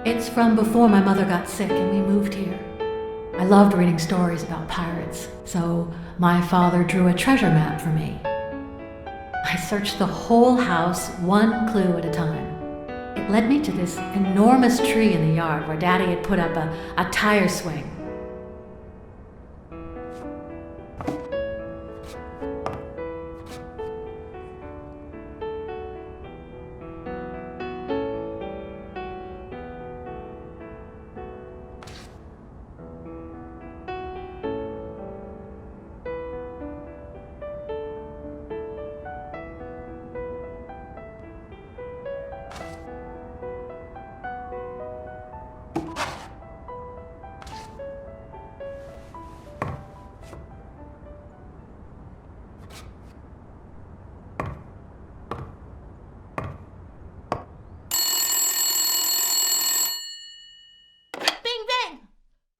It's from before my mother got sick and we moved here. I loved reading stories about pirates, so my father drew a treasure map for me. I searched the whole house, one clue at a time. It led me to this enormous tree in the yard where Daddy had put up a tire swing.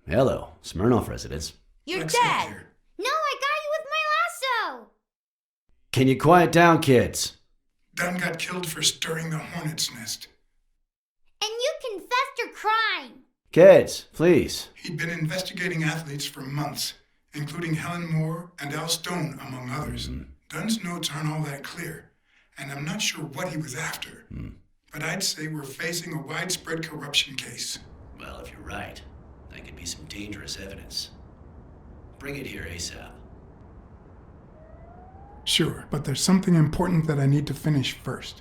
Hello, Smirnoff residence. You're dead! No, I got you with my lasso! Can you quiet down, kids? Dunn got killed for stirring the hornet's nest. And you confessed your crime! Kids, please. He'd been investigating athletes for months, including Helen Moore and Al Stone, among others. Dunn's notes aren't all that clear, and I'm not sure what he was after. But I'd say we're facing a widespread corruption case. Well, if you're right, that could be some dangerous evidence. Bring it here ASAP. Sure, but there's something important that I need to finish first.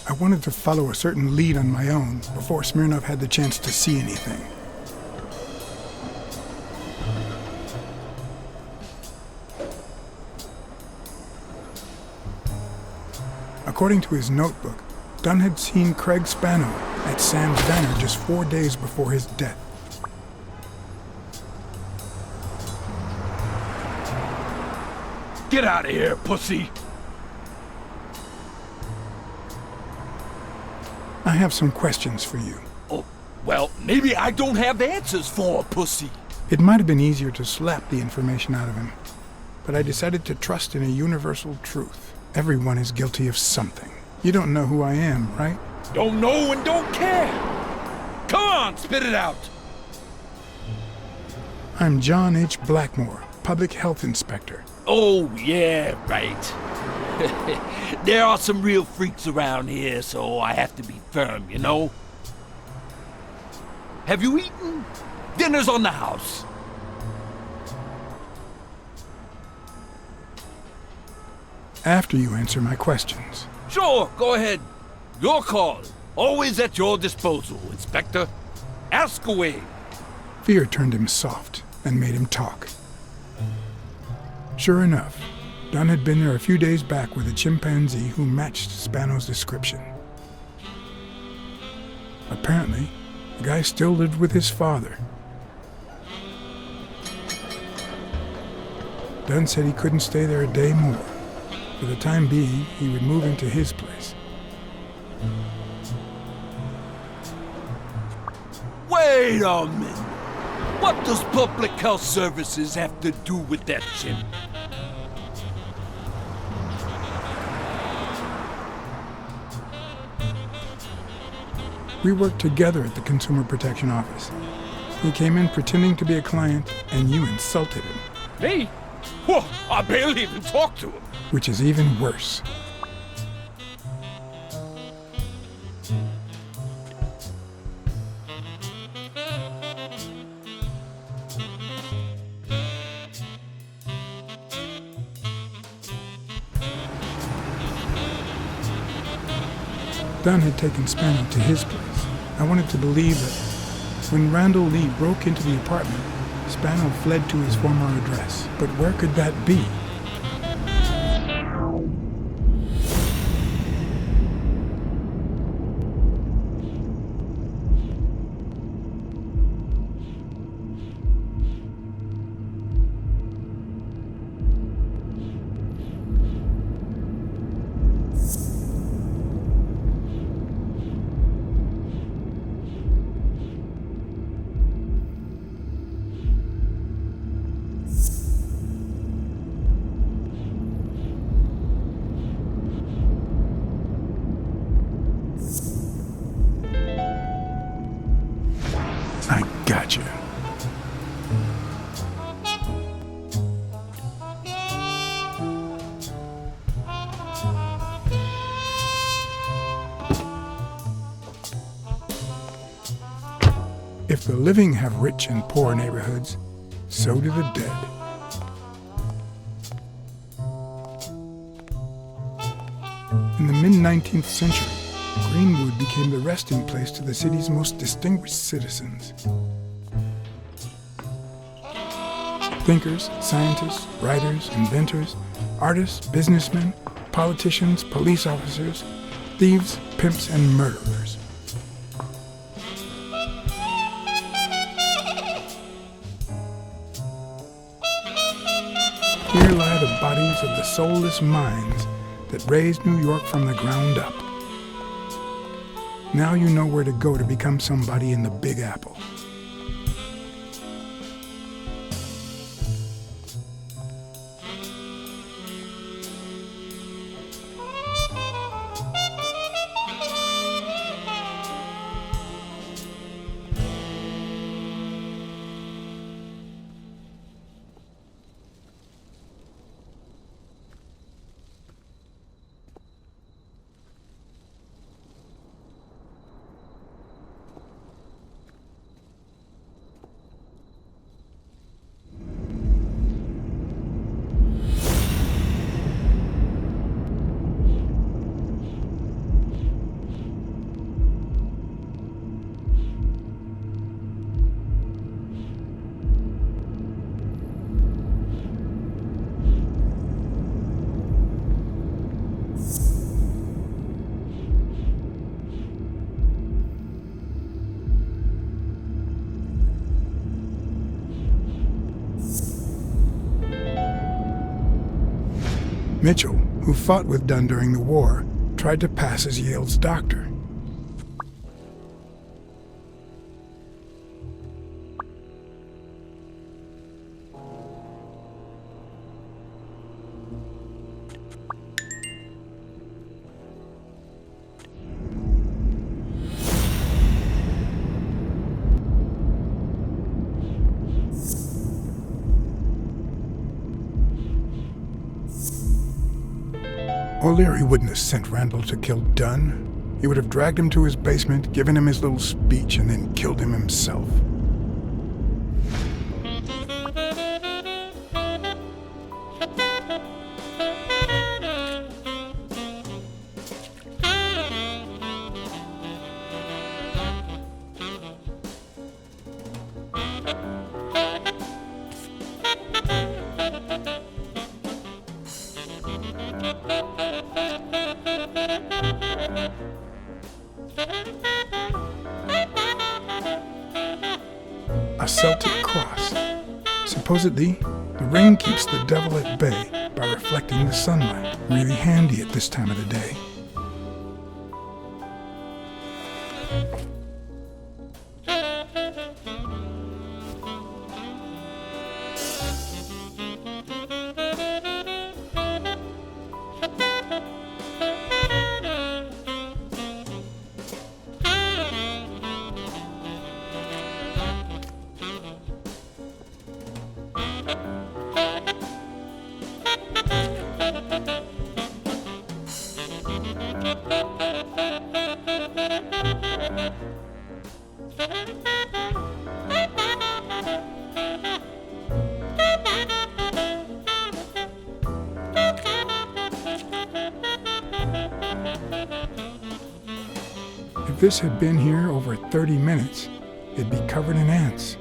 I wanted to follow a certain lead on my own before Smirnoff had the chance to see anything. According to his notebook, Dunn had seen Craig Spano at Sam's diner just 4 days before his death. Get out of here, pussy! I have some questions for you. Oh, well, maybe I don't have answers for a pussy. It might have been easier to slap the information out of him, but I decided to trust in a universal truth. Everyone is guilty of something. You don't know who I am, right? Don't know and don't care! Come on, spit it out! I'm John H. Blackmore, Public Health Inspector. Oh, yeah, right. There are some real freaks around here, so I have to be firm, you know? Have you eaten? Dinner's on the house. After you answer my questions. Sure, go ahead. Your call. Always at your disposal, Inspector. Ask away. Fear turned him soft and made him talk. Sure enough, Dunn had been there a few days back with a chimpanzee who matched Spano's description. Apparently, the guy still lived with his father. Dunn said he couldn't stay there a day more. For the time being, he would move into his place. Wait a minute. What does Public Health Services have to do with that chimp? We worked together at the Consumer Protection Office. He came in pretending to be a client, and you insulted him. Me? Whoa, I barely even talked to him. Which is even worse. Dunn had taken Spano to his place. I wanted to believe that when Randall Lee broke into the apartment, Spano fled to his former address. But where could that be? If the living have rich and poor neighborhoods, so do the dead. In the mid-19th century, Greenwood became the resting place to the city's most distinguished citizens. Thinkers, scientists, writers, inventors, artists, businessmen, politicians, police officers, thieves, pimps, and murderers. Here lie the bodies of the soulless minds that raised New York from the ground up. Now you know where to go to become somebody in the Big Apple. Mitchell, who fought with Dunn during the war, tried to pass as Yale's doctor. O'Leary wouldn't have sent Randall to kill Dunn. He would have dragged him to his basement, given him his little speech, and then killed him himself. A Celtic cross. Supposedly, the ring keeps the devil at bay by reflecting the sunlight. Really handy at this time of the day. If this had been here over 30 minutes, it'd be covered in ants.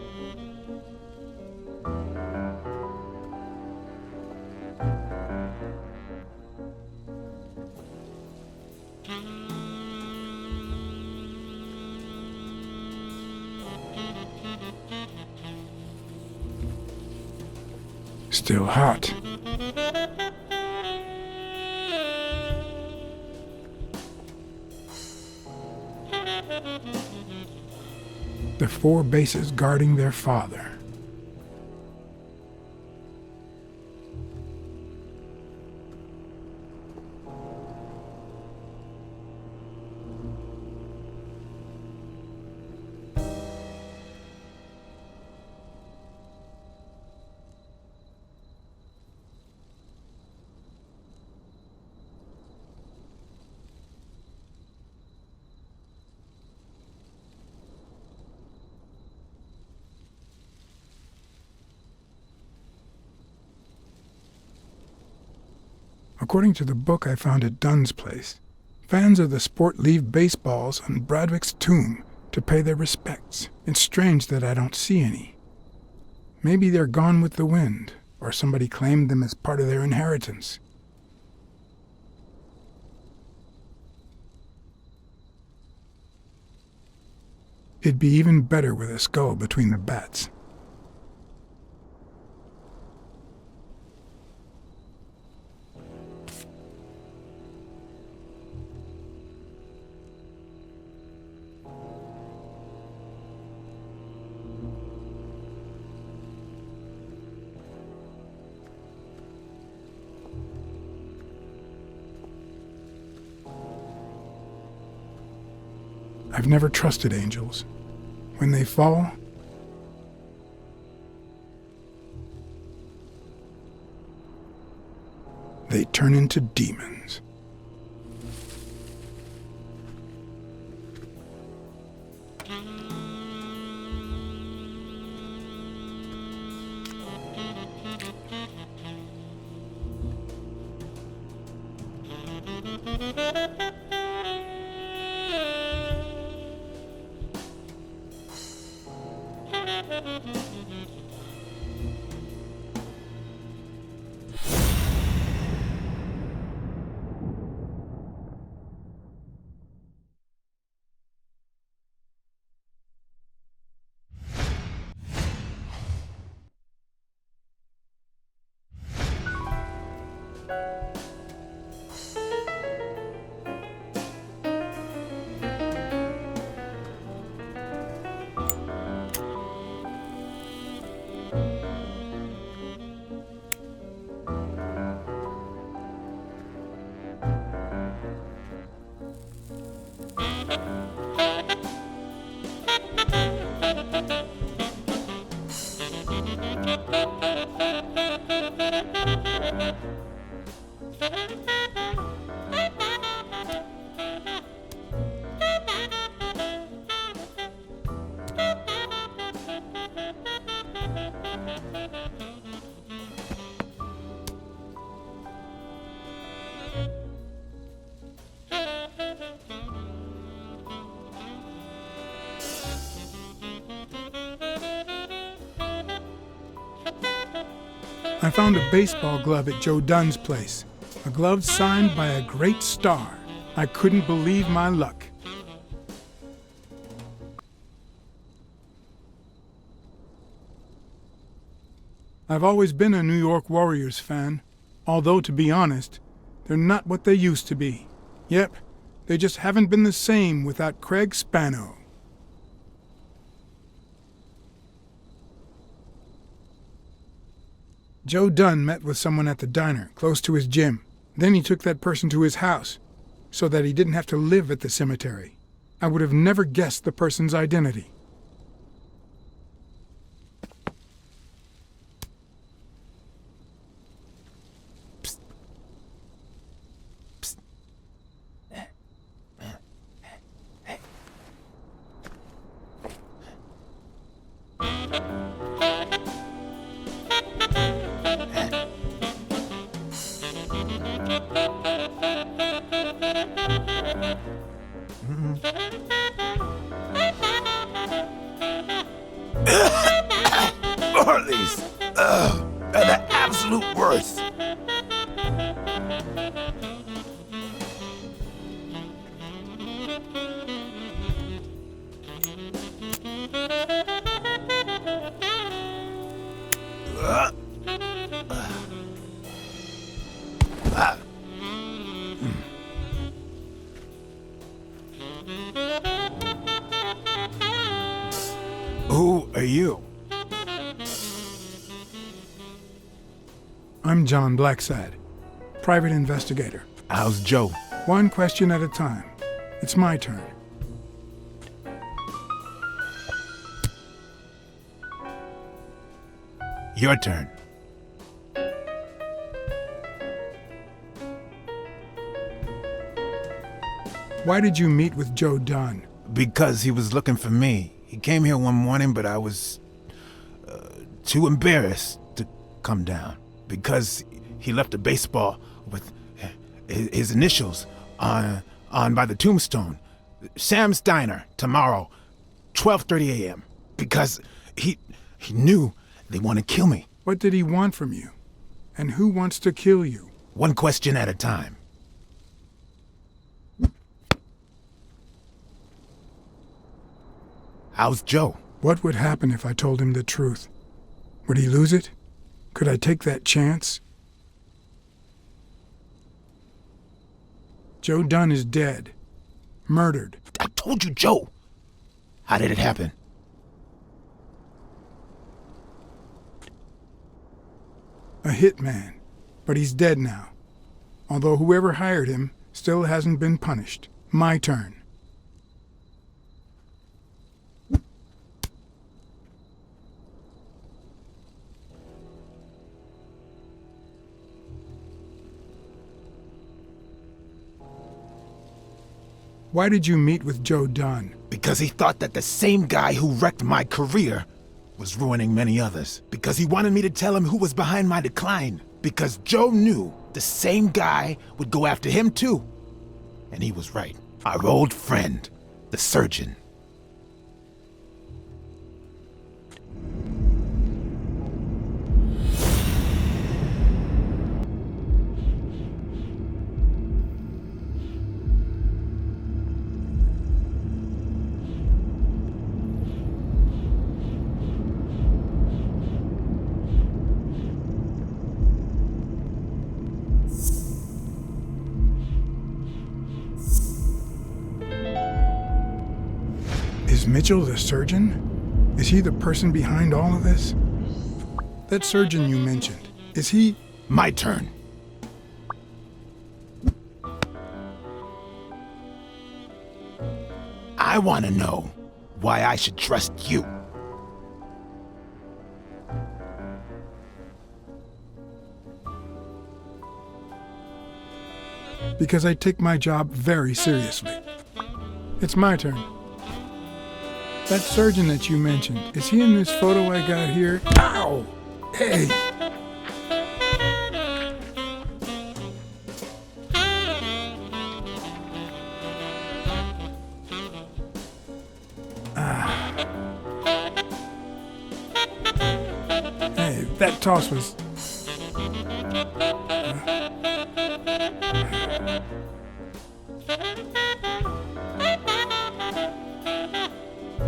Still hot. The four bases guarding their father. According to the book I found at Dunn's place, fans of the sport leave baseballs on Bradwick's tomb to pay their respects. It's strange that I don't see any. Maybe they're gone with the wind, or somebody claimed them as part of their inheritance. It'd be even better with a skull between the bats. I've never trusted angels. When they fall, they turn into demons. I found a baseball glove at Joe Dunn's place. A glove signed by a great star. I couldn't believe my luck. I've always been a New York Warriors fan, although, to be honest, they're not what they used to be. Yep, they just haven't been the same without Craig Spano. Joe Dunn met with someone at the diner, close to his gym. Then he took that person to his house, so that he didn't have to live at the cemetery. I would have never guessed the person's identity. Psst. Psst. Hey. Marley's! They're the absolute worst! Who are you? I'm John Blacksad, private investigator. How's Joe? One question at a time. It's my turn. Your turn. Why did you meet with Joe Dunn? Because he was looking for me. He came here one morning, but I was too embarrassed to come down. Because he left a baseball with his initials on by the tombstone. Sam's Diner, tomorrow, 12:30 a.m. Because he knew they want to kill me. What did he want from you? And who wants to kill you? One question at a time. How's Joe? What would happen if I told him the truth? Would he lose it? Could I take that chance? Joe Dunn is dead. Murdered. I told you, Joe. How did it happen? A hitman. But he's dead now. Although whoever hired him still hasn't been punished. My turn. Why did you meet with Joe Dunn? Because he thought that the same guy who wrecked my career was ruining many others. Because he wanted me to tell him who was behind my decline. Because Joe knew the same guy would go after him too. And he was right. Our old friend, the surgeon. Is Mitchell the surgeon? Is he the person behind all of this? That surgeon you mentioned, is he... My turn. I want to know why I should trust you. Because I take my job very seriously. It's my turn. That surgeon that you mentioned, is he in this photo I got here? Ow! Hey! Hey, that toss was...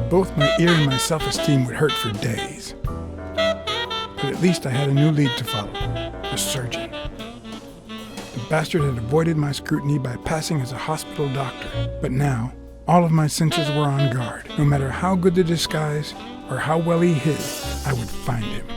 Both my ear and my self-esteem would hurt for days. But at least I had a new lead to follow, the surgeon. The bastard had avoided my scrutiny by passing as a hospital doctor. But now, all of my senses were on guard. No matter how good the disguise or how well he hid, I would find him.